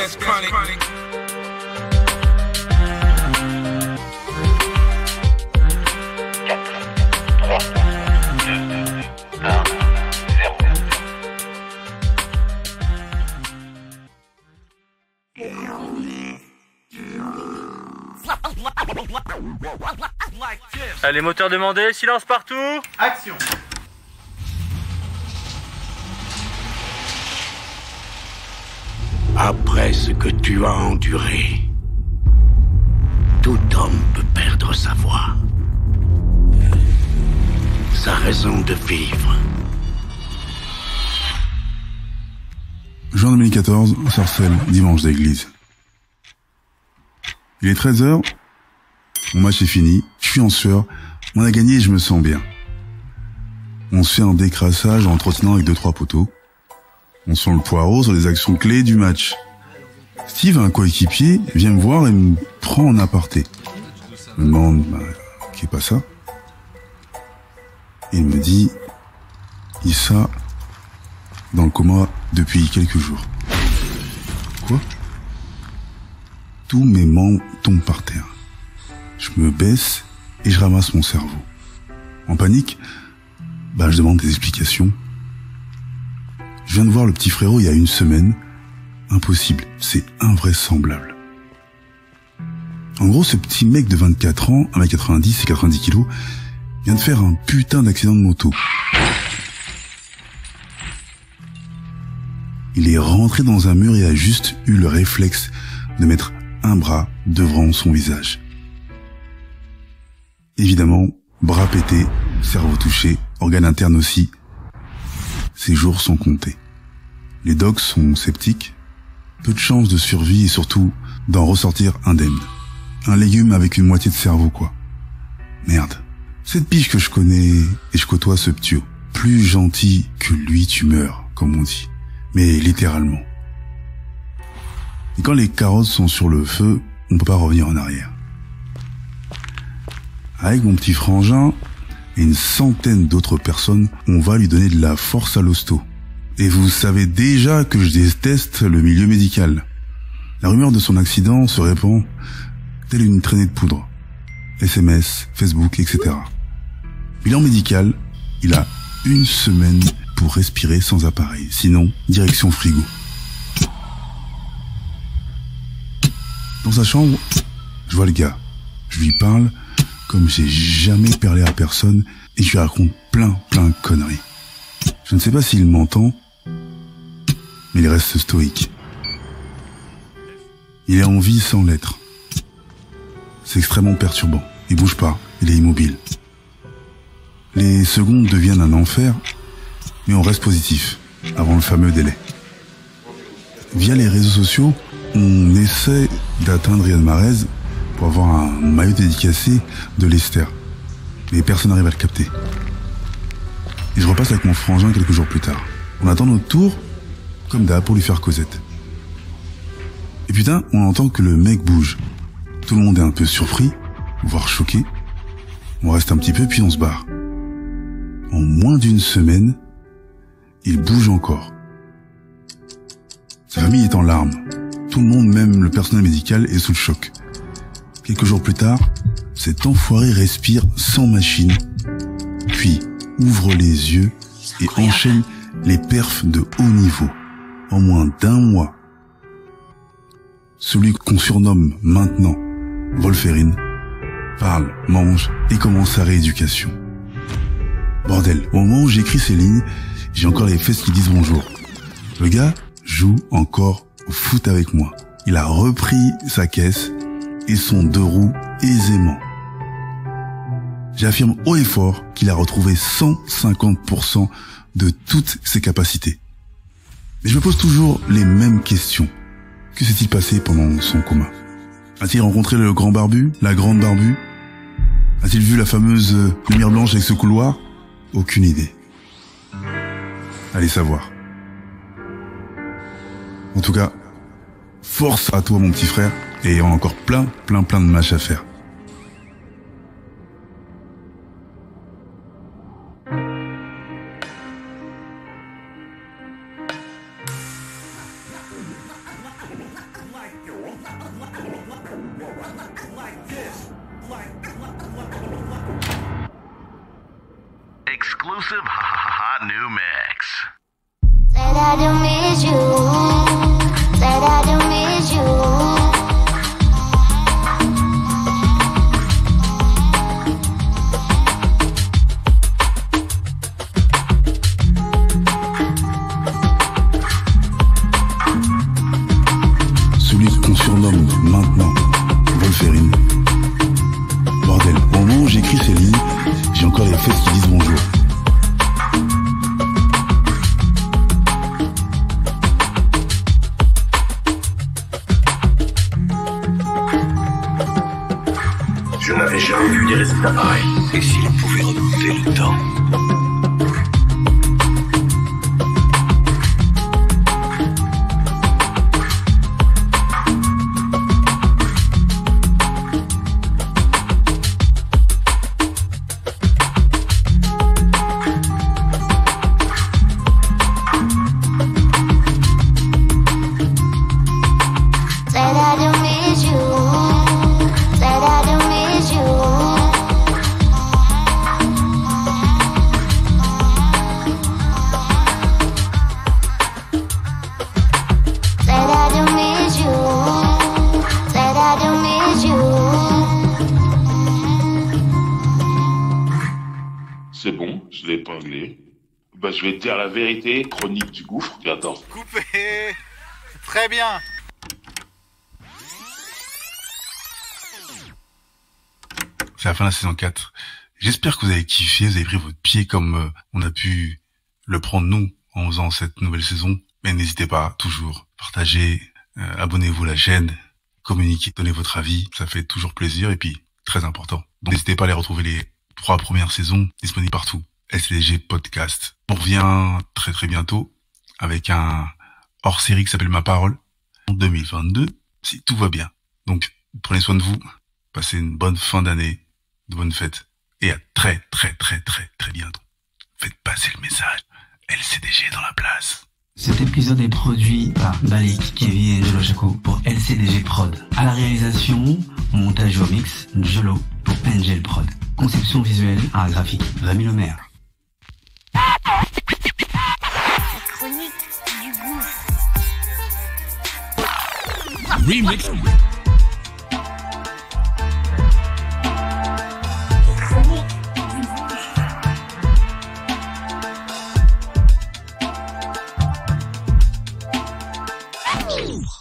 that's chronic. Allez, moteur demandé, silence partout. Action. Après ce que tu as enduré, tout homme peut perdre sa voix, sa raison de vivre. Juin 2014, Sarcelles, dimanche d'église. Il est 13h, mon match est fini, je suis en sueur, on a gagné et je me sens bien. On se fait un décrassage en trottinant avec 2-3 poteaux. On sent le poireau sur les actions clés du match. Steve, un coéquipier, vient me voir et me prend en aparté. Je me demande, qui est pas ça? Et il me dit, Issa, dans le coma depuis quelques jours. Quoi? Tous mes membres tombent par terre. Je me baisse et je ramasse mon cerveau. En panique, je demande des explications. Je viens de voir le petit frérot il y a une semaine. Impossible, c'est invraisemblable. En gros, ce petit mec de 24 ans, 1m90 et 90 kilos, vient de faire un putain d'accident de moto. Il est rentré dans un mur et a juste eu le réflexe de mettre un bras devant son visage. Évidemment, bras pété, cerveau touché, organes internes aussi. Ses jours sont comptés. Les docs sont sceptiques. Peu de chances de survie et surtout d'en ressortir indemne. Un légume avec une moitié de cerveau, quoi. Merde. Cette biche que je connais et je côtoie ce ptio. Plus gentil que lui, tu meurs, comme on dit. Mais littéralement. Et quand les carottes sont sur le feu, on peut pas revenir en arrière. Avec mon petit frangin et une centaine d'autres personnes, on va lui donner de la force à l'hosto. Et vous savez déjà que je déteste le milieu médical. La rumeur de son accident se répand telle une traînée de poudre. SMS, Facebook, etc. Bilan médical, il a 1 semaine pour respirer sans appareil. Sinon, direction frigo. Dans sa chambre, je vois le gars. Je lui parle comme j'ai jamais parlé à personne et je lui raconte plein de conneries. Je ne sais pas s'il m'entend, mais il reste stoïque. Il est en vie sans l'être. C'est extrêmement perturbant. Il bouge pas, il est immobile. Les secondes deviennent un enfer, mais on reste positif, avant le fameux délai. Via les réseaux sociaux, on essaie d'atteindre Riyad Mahrez pour avoir un maillot dédicacé de Leicester. Mais personne n'arrive à le capter. Et je repasse avec mon frangin quelques jours plus tard. On attend notre tour, comme d'hab, pour lui faire causette. Et putain, on entend que le mec bouge. Tout le monde est un peu surpris, voire choqué. On reste un petit peu, puis on se barre. En moins d'1 semaine, il bouge encore. Sa famille est en larmes. Tout le monde, même le personnel médical, est sous le choc. Quelques jours plus tard, cet enfoiré respire sans machine, puis ouvre les yeux et enchaîne les perfs de haut niveau. En moins d'1 mois, celui qu'on surnomme maintenant Wolverine parle, mange et commence sa rééducation. Bordel, au moment où j'écris ces lignes, j'ai encore les fesses qui disent bonjour. Le gars joue encore au foot avec moi. Il a repris sa caisse et son 2 roues aisément. J'affirme haut et fort qu'il a retrouvé 150% de toutes ses capacités. Mais je me pose toujours les mêmes questions. Que s'est-il passé pendant son coma? A-t-il rencontré le grand barbu, la grande barbue? A-t-il vu la fameuse lumière blanche avec ce couloir? Aucune idée. Allez savoir. En tout cas, force à toi mon petit frère, et on a encore plein de matchs à faire. Exclusive hot new mix. Said I don't miss you. Said I don't miss you. Celui qu'on surnomme maintenant Wolverine. Bordel, au moment où j'écris ces lignes, j'ai encore les fesses qui disent bonjour. Je n'avais jamais vu des résultats pareils. Et s'il pouvait remonter le temps? Said I don't miss you. Said I don't miss you. Said I don't miss you. Said I don't miss you. C'est bon, je l'ai épinglé. Bah, je vais te dire la vérité, chronique du gouffre. Attends. Coupé. Très bien. C'est la fin de la saison 4. J'espère que vous avez kiffé, vous avez pris votre pied comme on a pu le prendre nous en faisant cette nouvelle saison. Mais n'hésitez pas, toujours, partagez, abonnez-vous à la chaîne, communiquez, donnez votre avis, ça fait toujours plaisir et puis très important. Donc n'hésitez pas à aller retrouver les 3 premières saisons disponibles partout. SCDG Podcast. On revient très très bientôt avec un hors-série qui s'appelle Ma Parole en 2022, si tout va bien. Donc prenez soin de vous, passez une bonne fin d'année, de bonnes fêtes et à très très très très très bientôt. Faites passer le message. LCDG dans la place. Cet épisode est produit par Balik, Kevin et Jolo Chaco pour LCDG Prod. À la réalisation, montage au mix, Jolo pour Angel Prod. Conception visuelle, art graphique, Rémi Lemaire. Chronique du gouffre. Remix. Chronique du gouffre.